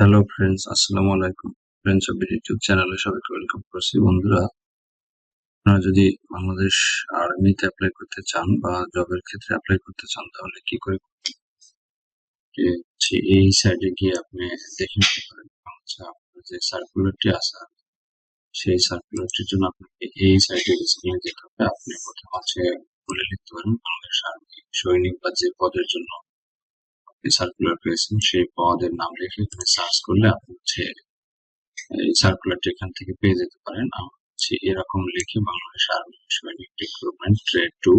Hello friends, আসসালামু আলাইকুম। Friends of YouTube চ্যানেলে সবাইকে ওয়েলকাম করছি। বন্ধুরা, আপনারা যদি বাংলাদেশ আর্মিতে অ্যাপ্লাই করতে চান বা জবের ক্ষেত্রে অ্যাপ্লাই করতে চান, তাহলে কি করে এই সাইডে গিয়ে আপনি দেখে নিতে পারেন। আচ্ছা, আপনার যে সার্কুলারটি আছে, সেই সার্কুলারটির জন্য আপনাকে এই সাইডে স্ক্রিনে যেতে হবে। আপনি প্রথম আছে বলে লিখতে পারেন বাংলাদেশ আর্মি সৈনিক বা যে পদের জন্য আপনি সার্কুলার পেয়েছেন সেই পদের নাম লিখে এখানে সার্চ করলে আপনি এই সার্কুলারটি এখান থেকে পেয়ে যেতে পারেন। এরকম লিখে বাংলাদেশ আর্মি সৈনিক রিক্রুটমেন্ট ট্রেড 2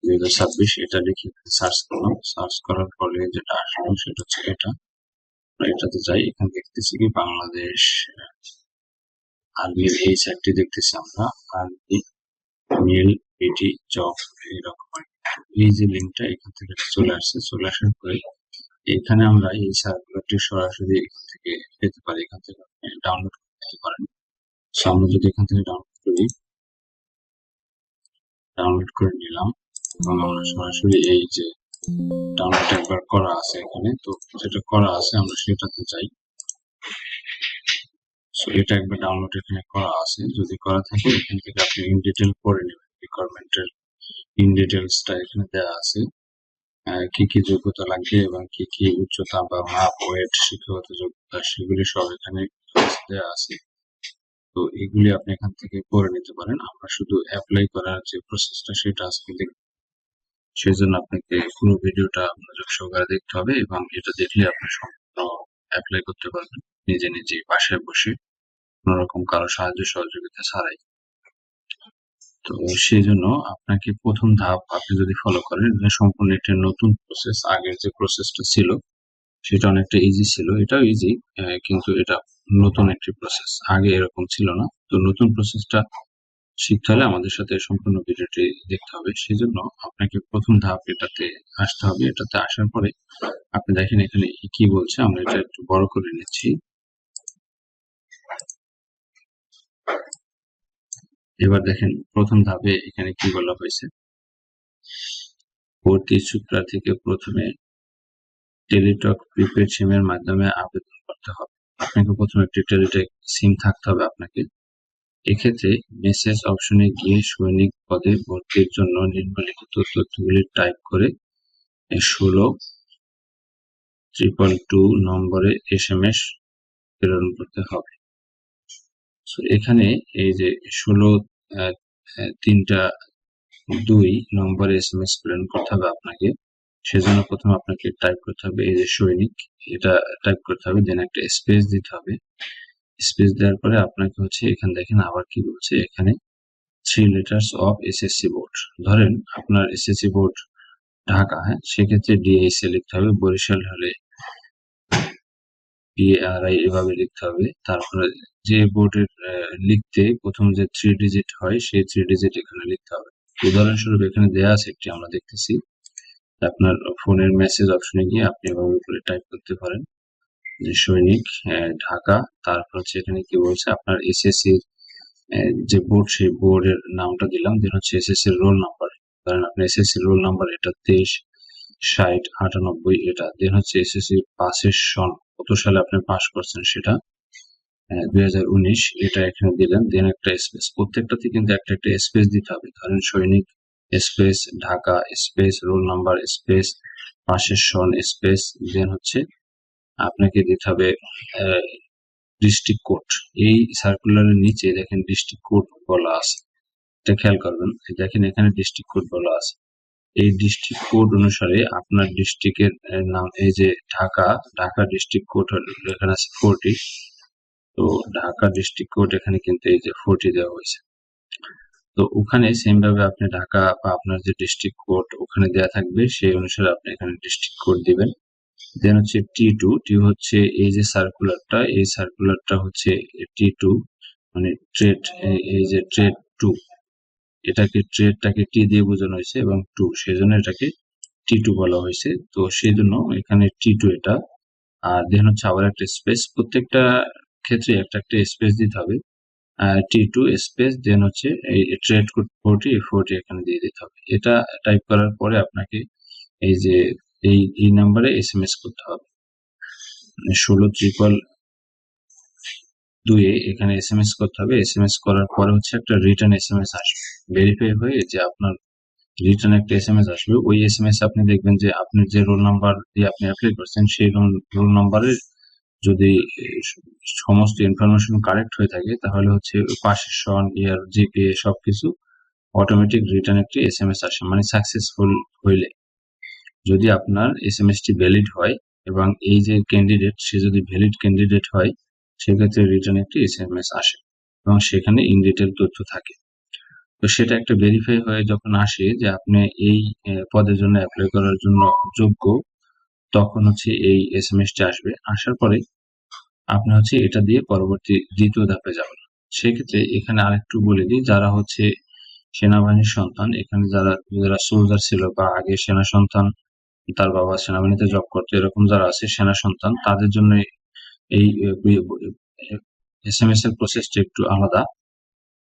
2026 এটা লিখে সার্চ করলাম। সার্চ করার ফলে যেটা আসলো সেটা হচ্ছে এটাতে যাই। এখানে দেখতেছি কি বাংলাদেশ আর্মির এই সাইটটি দেখতেছি আমরা, আর্মি মেল পিটি জব এরকম। এই যে লিঙ্কটা এখান থেকে চলে আসছে, চলে আসার পরে এখানে আমরা এই সার্কুলারটি সরাসরি এখান থেকে পেতে পারি। এখান থেকে ডাউনলোড করতে পারেন। আমরা যদি এখান থেকে ডাউনলোড করে নিলাম এবং আমরা সরাসরি এই যে ডাউনলোড একবার করা আছে এখানে, তো যেটা করা আছে আমরা সেটাতে যাই। এটা একবার ডাউনলোড এখানে করা আছে, যদি করা থাকে এখান থেকে আপনি ইন ডিটেল করে নেবেন। রিকোয়ারমেন্টের ইন ডিটেলসটা এখানে দেওয়া আছে, কি কি যোগ্যতা লাগবে এবং কি কি উচ্চতা বা মাপ, ওয়েট, শিক্ষাগত যোগ্যতা সেগুলি সব এখানে দেওয়া আছে। তো এগুলি আপনি এখান থেকে করে নিতে পারেন। আমরা শুধু অ্যাপ্লাই করার যে প্রসেসটা সেটা আজকে দেখব। সেজন্য আপনাকে পুরো ভিডিওটা মনোযোগ সহকারে দেখতে হবে এবং এটা দেখলে আপনি সম্পূর্ণ অ্যাপ্লাই করতে পারবেন নিজে নিজে বাসায় বসে, কোনো রকম কারো সাহায্য সহযোগিতা ছাড়াই। তো সেই জন্য আপনাকে প্রথম ধাপ আপনি যদি ফলো করেন, এটা সম্পূর্ণ একটা নতুন প্রসেস। আগের যে প্রসেসটা ছিল সেটা অনেকটা ইজি ছিল, এটাও ইজি, কিন্তু এটা নতুন একটি প্রসেস, আগে এরকম ছিল না। তো নতুন প্রসেসটা শিখতে হলে আমাদের সাথে সম্পূর্ণ ভিডিওটি দেখতে হবে। সেজন্য আপনাকে প্রথম ধাপ এটাতে আসতে হবে। এটাতে আসার পরে আপনি দেখেন এখানে কি বলছে, আমরা এটা একটু বড় করে নিচ্ছি। এবার দেখেন প্রথম ধাপে এখানে কি বলা হয়েছে, ভর্তি ইচ্ছুক প্রার্থীকে প্রথমে টেলিটক প্রিপেড সিমের মাধ্যমে আবেদন করতে হবে। আপনাকে প্রথমে একটি টেলিটক সিম থাকতে হবে আপনাকে। এক্ষেত্রে মেসেজ অপশনে গিয়ে সৈনিক পদে ভর্তির জন্য নিম্নলিখিত তথ্যগুলি টাইপ করে 16 222 নম্বরে SMS প্রেরণ করতে হবে। এখানে এই যে 16 3 2 নম্বরে SMS প্রেরণ করতে হবে আপনাকে। সেজন্য প্রথমে আপনাকে টাইপ করতে হবে এই যে সৈনিক, এটা টাইপ করতে হবে, দেন একটা স্পেস দিতে হবে। স্পেস দেওয়ার পরে আপনাকে এখানে দেখেন আবার কি বলছে, এখানে 3 letters of SSC বোর্ড। ধরেন আপনার SSC বোর্ড ঢাকা, হ্যাঁ, সেক্ষেত্রে DSA লিখতে হবে। বরিশাল হলে BARI এভাবে লিখতে হবে। তারপরে যে বোর্ডের লিখতে প্রথম যে 3 ডিজিট হয় সেই 3 ডিজিট এখানে লিখতে হবে। উদাহরণস্বরূপ এখানে দেওয়া আছে একটি, আমরা দেখতেছি। আপনার ফোনের মেসেজ অপশনে গিয়ে আপনি এভাবে করে টাইপ করতে পারেন যে সৈনিক ঢাকা, তারপর এখানে কি বলছে আপনার SSC যে বোর্ড সেই বোর্ডের নামটা দিলাম, দেন SSC এর রোল নাম্বার। কারণ আপনার SSC রোল নাম্বার এটা 23 60 98 এটা, দেন SSC পাসের সন, কত সালে আপনি পাস করছেন সেটা 2019 এটা এখানে দিলেন, দেন একটা স্পেস। প্রত্যেকটাতে কিন্তু একটা একটা স্পেস দিতে হবে। ধরেন সৈনিক space Dhaka space roll number space পাসের সন স্পেস, দেন আপনাকে দিতে হবে ডিস্ট্রিক্ট কোড। এই সার্কুলারের নিচে দেখেন ডিস্ট্রিক্ট কোড বলা আছে, এটা খেয়াল করবেন। দেখেন এখানে ডিস্ট্রিক্ট কোড বলা আছে। এই ডিস্ট্রিক্ট কোড অনুসারে আপনার ডিস্ট্রিক্টের নাম, এই যে ঢাকা ডিস্ট্রিক্ট কোড এখানে আছে 40। তো ঢাকা ডিস্ট্রিক্ট কোড এখানে কিন্তু এই যে 40 দেওয়া হয়েছে। তো ওখানে সেম ভাবে আপনি ঢাকা বা আপনার যে ডিস্ট্রিক্ট কোড ওখানে দেওয়া থাকবে, সেই অনুসারে আপনি এখানে ডিস্ট্রিক্ট কোড দিবেন। দেন T2, এই যে সার্কুলারটা, এই সার্কুলারটা T2 মানে ট্রেড, এই যে ট্রেড 2, এটাকে ট্রেডটাকে টি দিয়ে বোঝানো হয়েছে এবং 2, সেজন্য এটাকে T2 বলা হয়েছে। তো সেই জন্য এখানে T2 এটা। আর দেন আবার একটা স্পেস, প্রত্যেকটা ক্ষেত্রে একটা একটা স্পেস দিতে হবে। T2 স্পেস, দেন এই ট্রেড কোড 40 এখানে দিয়ে দিতে হবে। এটা টাইপ করার পরে আপনাকে এই যে এই নাম্বারে SMS করতে হবে। 16,2 এখানে SMS করতে হবে। SMS করার পরে হচ্ছে একটা রিটার্ন SMS আসবে, ভেরিফাই হয়ে যে আপনার রিটার্ন একটা SMS আসবে। ওই SMS আপনি দেখবেন যে আপনার যে রোল নাম্বার দিয়ে আপনি অ্যাপ্লাই করছেন সেই রোল নাম্বারের যদি সমস্ত ইনফরমেশন কারেক্ট হয়ে থাকে তাহলে হচ্ছে পাশের সন, ইয়ার, জিপিএ সবকিছু অটোমেটিক রিটার্ন একটি SMS আসে, মানে সাকসেসফুল হইলে। যদি আপনার SMS টি ভ্যালিড হয় এবং এই যে ক্যান্ডিডেট সে যদি ভ্যালিড ক্যান্ডিডেট হয় সেক্ষেত্রে রিটার্ন একটি SMS আসে এবং সেখানে ইন ডিটেল তথ্য থাকে। তো সেটা একটা ভেরিফাই হয়ে যখন আসে যে আপনি এই পদের জন্য অ্যাপ্লাই করার জন্য যোগ্য, তখন হচ্ছে এই SMS টি আসবে। আসার পরে আপনি হচ্ছে এটা দিয়ে পরবর্তী দ্বিতীয় ধাপে যাবেন। সেক্ষেত্রে এখানে আরেকটু বলে দিই, যারা হচ্ছে সেনাবাহিনীর সন্তান, এখানে যারা সোলজার ছিল বা আগে সেনা সন্তান, তার বাবা সেনাবাহিনীতে জব করতো, এরকম যারা আছে সেনা সন্তান, তাদের জন্য এই SMS এর প্রসেসটা একটু আলাদা।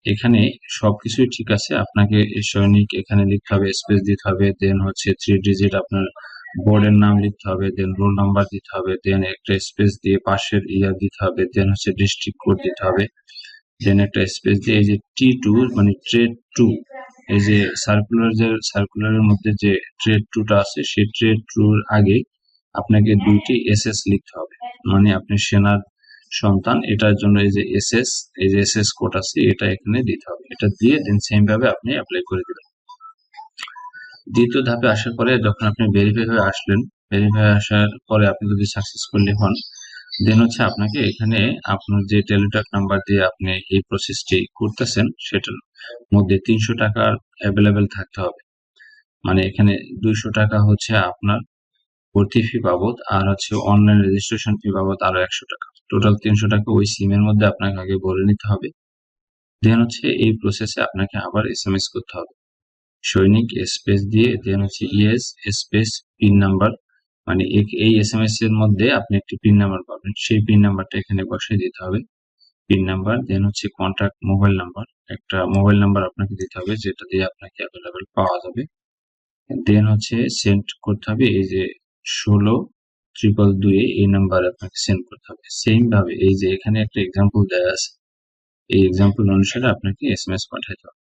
এখানে সবকিছুই ঠিক আছে, আপনাকে সৈনিক এখানে লিখতে হবে, স্পেস দিতে হবে, দেন হচ্ছে 3 ডিজিট আপনার বোর্ডের নাম লিখতে হবে, দেন রোল নাম্বার দিতে হবে, দেন একটা স্পেস দিয়ে পাশের ইয়ার দিতে হবে, দেন হচ্ছে ডিস্ট্রিক্ট কোড দিতে হবে, দেন একটা স্পেস দিয়ে এই যে T2 মানে ট্রেড 2, এই যে সার্কুলারের মধ্যে যে ট্রেড 2টা আছে সেই ট্রেড 2 আগে আপনাকে 2টি SS লিখতে হবে, মানে আপনি সেনার সন্তান, এটার জন্য এই যে SS কোড আছে এটা এখানে দিতে হবে। এটা দিয়ে দেন সেম ভাবে আপনি অ্যাপ্লাই করে দিবেন। দ্বিতীয় ধাপে আসার পরে যখন আপনি ভেরিফাই হয়ে আসলেন, ভেরিফাই আসার পরে আপনি যদি সাকসেসফুলি হন, দেন হচ্ছে আপনাকে এখানে আপনার যে টেলিটক নাম্বার দিয়ে আপনি এই প্রসেসটি করতেছেন সেটার মধ্যে 300 টাকার অ্যাভেলেবেল থাকতে হবে। মানে এখানে 200 টাকা হচ্ছে আপনার ভর্তি ফি বাবদ, আর হচ্ছে অনলাইন রেজিস্ট্রেশন ফি বাবদ আরো 100 টাকা, টোটাল 300 টাকা ওই সিমের মধ্যে আপনাকে আগে ভরে নিতে হবে। দেন হচ্ছে এই প্রসেসে আপনাকে আবার SMS করতে হবে, সৈনিক স্পেস দিয়ে দেন হচ্ছে ইএস স্পেস পিন নাম্বার, মানে এই SMS এর মধ্যে আপনি একটি পিন নাম্বার পাবেন, সেই পিন নাম্বারটা এখানে বসিয়ে দিতে হবে। পিন নাম্বার দেন হচ্ছে কন্ট্যাক্ট মোবাইল নাম্বার, একটা মোবাইল নাম্বার আপনাকে দিতে হবে যেটা দিয়ে আপনাকে অ্যাভেলেবেল পাওয়া যাবে। দেন হচ্ছে সেন্ড করতে হবে এই যে 16,222 এই নাম্বারে আপনাকে সেন্ড করতে হবে। সেম ভাবে এই যে এখানে একটা এক্সাম্পল দেওয়া আছে, এই এক্সাম্পল অনুসারে আপনাকে SMS পাঠাতে হবে।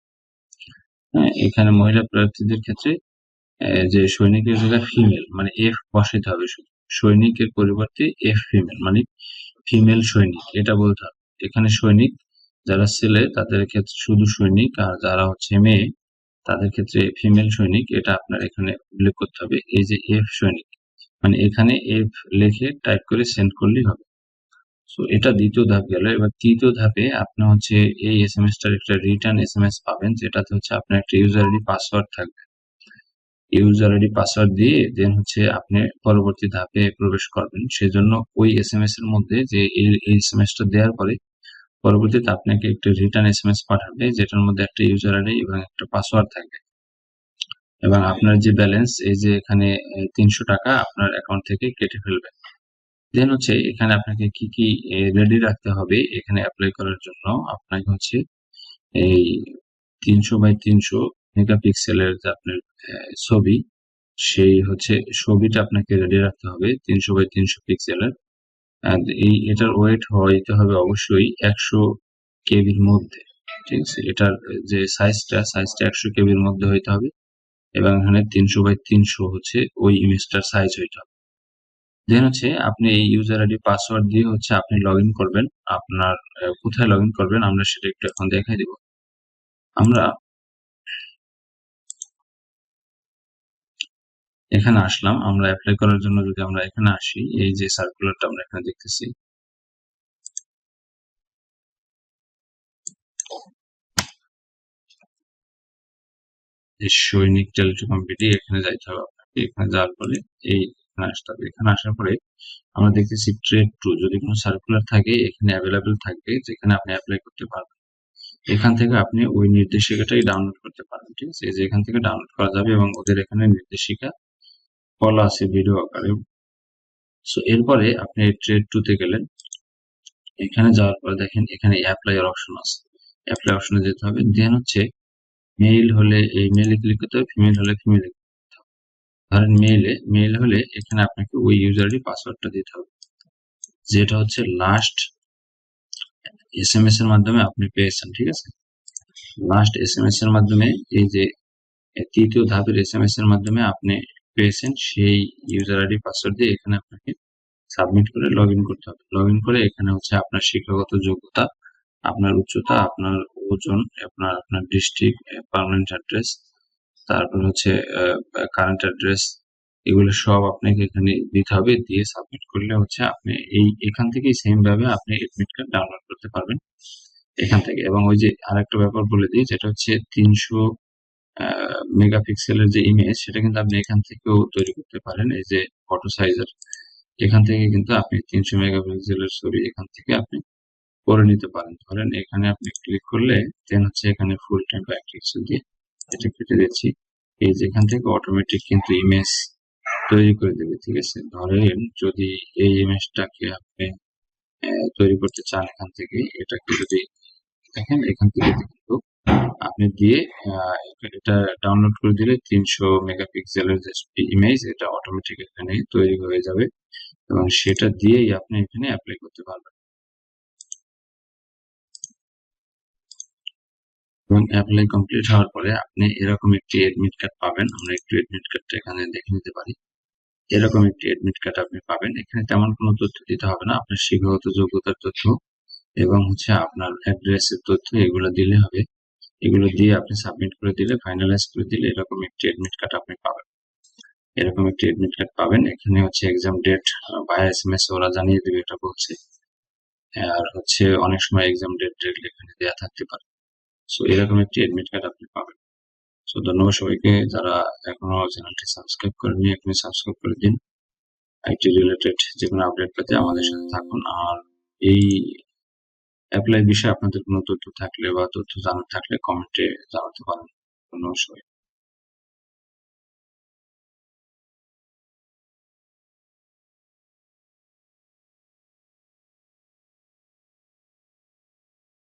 হ্যাঁ, এখানে মহিলা প্রার্থীদের ক্ষেত্রে যে সৈনিকের জায়গায় ফিমেল মানে F বসাইতে হবে, শুধু সৈনিকের পরিবর্তে F ফিমেল মানে ফিমেল সৈনিক এটা বলতে হবে। এখানে সৈনিক যারা ছেলে তাদের ক্ষেত্রে শুধু সৈনিক, আর যারা হচ্ছে মেয়ে তাদের ক্ষেত্রে ফিমেল সৈনিক, এটা আপনার এখানে উল্লেখ করতে হবে। এই যে F সৈনিক মানে এখানে F লিখে টাইপ করে সেন্ড করলেই হবে। সো এটা দ্বিতীয় ধাপ গেল। এবার তৃতীয় ধাপে আপনি হচ্ছে এই SMS-টার একটা রিটার্ন SMS পাবেন, যেটাতে হচ্ছে আপনার একটা ইউজার আইডি পাসওয়ার্ড থাকবে। ইউজার আইডি পাসওয়ার্ড দিয়ে দেন হচ্ছে আপনি পরবর্তী ধাপে প্রবেশ করবেন। সেজন্য ওই SMS এর মধ্যে যে এই SMS-টা দেওয়ার পরে পরবর্তীতে আপনাকে একটা রিটার্ন SMS পাঠাবে, যেটার মধ্যে একটা ইউজার আইডি এবং একটা পাসওয়ার্ড থাকবে এবং আপনার যে ব্যালেন্স এই যে এখানে 300 টাকা আপনার অ্যাকাউন্ট থেকে কেটে ফেলবে। দেন হচ্ছে এখানে আপনাকে কি কি রেডি রাখতে হবে এখানে অ্যাপ্লাই করার জন্য। আপনাকে হচ্ছে এই 300x300 মেগাপিক্সেলের যে আপনার ছবি, সেই হচ্ছে ছবিটা আপনাকে রেডি রাখতে হবে 300x300 পিক্সেলের। এটার ওয়েট হইতে হবে অবশ্যই 100 কেবির মধ্যে, ঠিক আছে। এটার যে সাইজটা 100 কেবির মধ্যে হইতে হবে এবং এখানে 300x300 হচ্ছে ওই ইমেজটার সাইজ হইতে হবে। দেন হচ্ছে আপনি এই ইউজার আইডি পাসওয়ার্ড দিয়ে হচ্ছে আপনি লগ ইন করবেন। আপনার কোথায় লগ ইন করবেন আমরা সেটা একটু এখন দেখাই দিব। আমরা এখানে আসলাম, আমরা অ্যাপ্লাই করার জন্য যদি আমরা এখানে আসি, এই যে সার্কুলারটা আমরা এখানে দেখতেছি, এই সৈনিক টেলিটক বিডি, এখানে যাইতে হবে আপনাকে। এখানে যাওয়ার পরে এই এখানে আসতে হবে। এখানে আসার পরে আমরা দেখতেছি ট্রেড 2 যদি কোনো সার্কুলার থাকে এখানে অ্যাভেলেবেল থাকবে, যেখানে আপনি অ্যাপ্লাই করতে পারবেন। এখান থেকে আপনি ওই নির্দেশিকাটাই ডাউনলোড করতে পারবেন, ঠিক আছে। এই যে এখান থেকে ডাউনলোড করা যাবে এবং ওদের এখানে নির্দেশিকা বলা আছে ভিডিও আকারে। সো এরপরে আপনি ট্রেড 2 তে গেলেন, এখানে যাওয়ার পরে দেখেন এখানে অ্যাপ্লাই এর অপশন আছে, অ্যাপ্লাই অপশনে যেতে হবে। দেন হচ্ছে মেইল হলে এই মেইলে ক্লিক করতে হবে, ফিমেল হলে ফিমেলে। ধরেন মেইল হলে এখানে আপনাকে ওই ইউজার আইডি পাসওয়ার্ডটা দিতে হবে। যেটা হচ্ছে লাস্ট SMS এর মাধ্যমে আপনি পেয়েছেন, ঠিক আছে? লাস্ট SMS এর মাধ্যমে এই যে তৃতীয় ধাপের SMS এর মাধ্যমে আপনি পেয়েছেন, সেই ইউজার আইডি পাসওয়ার্ড দিয়ে এখানে আপনাকে সাবমিট করে লগ ইন করতে হবে। লগ ইন করে এখানে হচ্ছে আপনার শিক্ষাগত যোগ্যতা, আপনার উচ্চতা, আপনার ওজন, আপনার আপনার ডিস্ট্রিক্ট, পার্মানেন্ট অ্যাড্রেস, তারপর হচ্ছে কারেন্ট অ্যাড্রেস, এগুলো সব আপনাকে এখানে দিতে হবে। দিয়ে সাবমিট করলে হচ্ছে আপনি এখান থেকেই সেম ভাবে আপনি এডমিট কার্ড ডাউনলোড করতে পারবেন এখান থেকে। এবং ওই যে আরেকটা ব্যাপার বলে দিই, যেটা হচ্ছে 300 মেগাপিক্সেলের যে ইমেজ, সেটা কিন্তু আপনি এখান থেকেও তৈরি করতে পারেন। এই যে ফটো সাইজের এখান থেকে কিন্তু আপনি 300 মেগাপিক্সেলের ছবি এখান থেকে আপনি করে নিতে পারেন। ধরেন এখানে আপনি ক্লিক করলে দেন হচ্ছে এখানে ফুল টাইম বা পিক্সেল দিয়ে এটা কেটে দিচ্ছি। এই যে এখান থেকে অটোমেটিক কিন্তু ইমেজ তৈরি করে দেবে, ঠিক আছে? ধরেন যদি এই ইমেজটাকে আপনি তৈরি করতে চান, এখান থেকে এটাকে যদি দেখেন, এখান থেকে কিন্তু আপনি দিয়ে এটা ডাউনলোড করে দিলে 300 মেগাপিক্সেলের যে ইমেজ, এটা অটোমেটিক এখানে তৈরি হয়ে যাবে এবং সেটা দিয়েই আপনি এখানে অ্যাপ্লাই করতে পারবেন। এবং অ্যাপ্লাই কমপ্লিট হওয়ার পরে আপনি এরকম একটি এডমিট কার্ড পাবেন। আমরা একটু এডমিট কার্ডটা এখানে দেখে নিতে পারি। এরকম একটি এডমিট কার্ড আপনি পাবেন। এখানে তেমন কোনো তথ্য দিতে হবে না, আপনার শিক্ষাগত যোগ্যতার তথ্য এবং হচ্ছে আপনার অ্যাড্রেসের তথ্য, এগুলো দিলে হবে। এগুলো দিয়ে আপনি সাবমিট করে দিলে, ফাইনালাইজ করে দিলে এরকম একটি এডমিট কার্ড আপনি পাবেন। এরকম একটি এডমিট কার্ড পাবেন। এখানে হচ্ছে এক্সাম ডেট ভায়া SMS ওরা জানিয়ে দেবে, এটা বলছে। আর হচ্ছে অনেক সময় এক্সাম ডেট এখানে দেওয়া থাকতে পারে। সো এরকম একটি এডমিট কার্ড আপনি পাবেন। সো ধন্যবাদ সবাইকে, যারা এখনো চ্যানেলটি সাবস্ক্রাইব করেননি এখনই সাবস্ক্রাইব করে দিন। আইটি রিলেটেড যে কোনো আপডেট পেতে আমাদের সাথে থাকুন। আর এই অ্যাপ্লাই বিষয়ে আপনাদের কোনো তথ্য থাকলে বা তথ্য জানার থাকলে কমেন্টে জানাতে পারেন। ধন্যবাদ সবাই।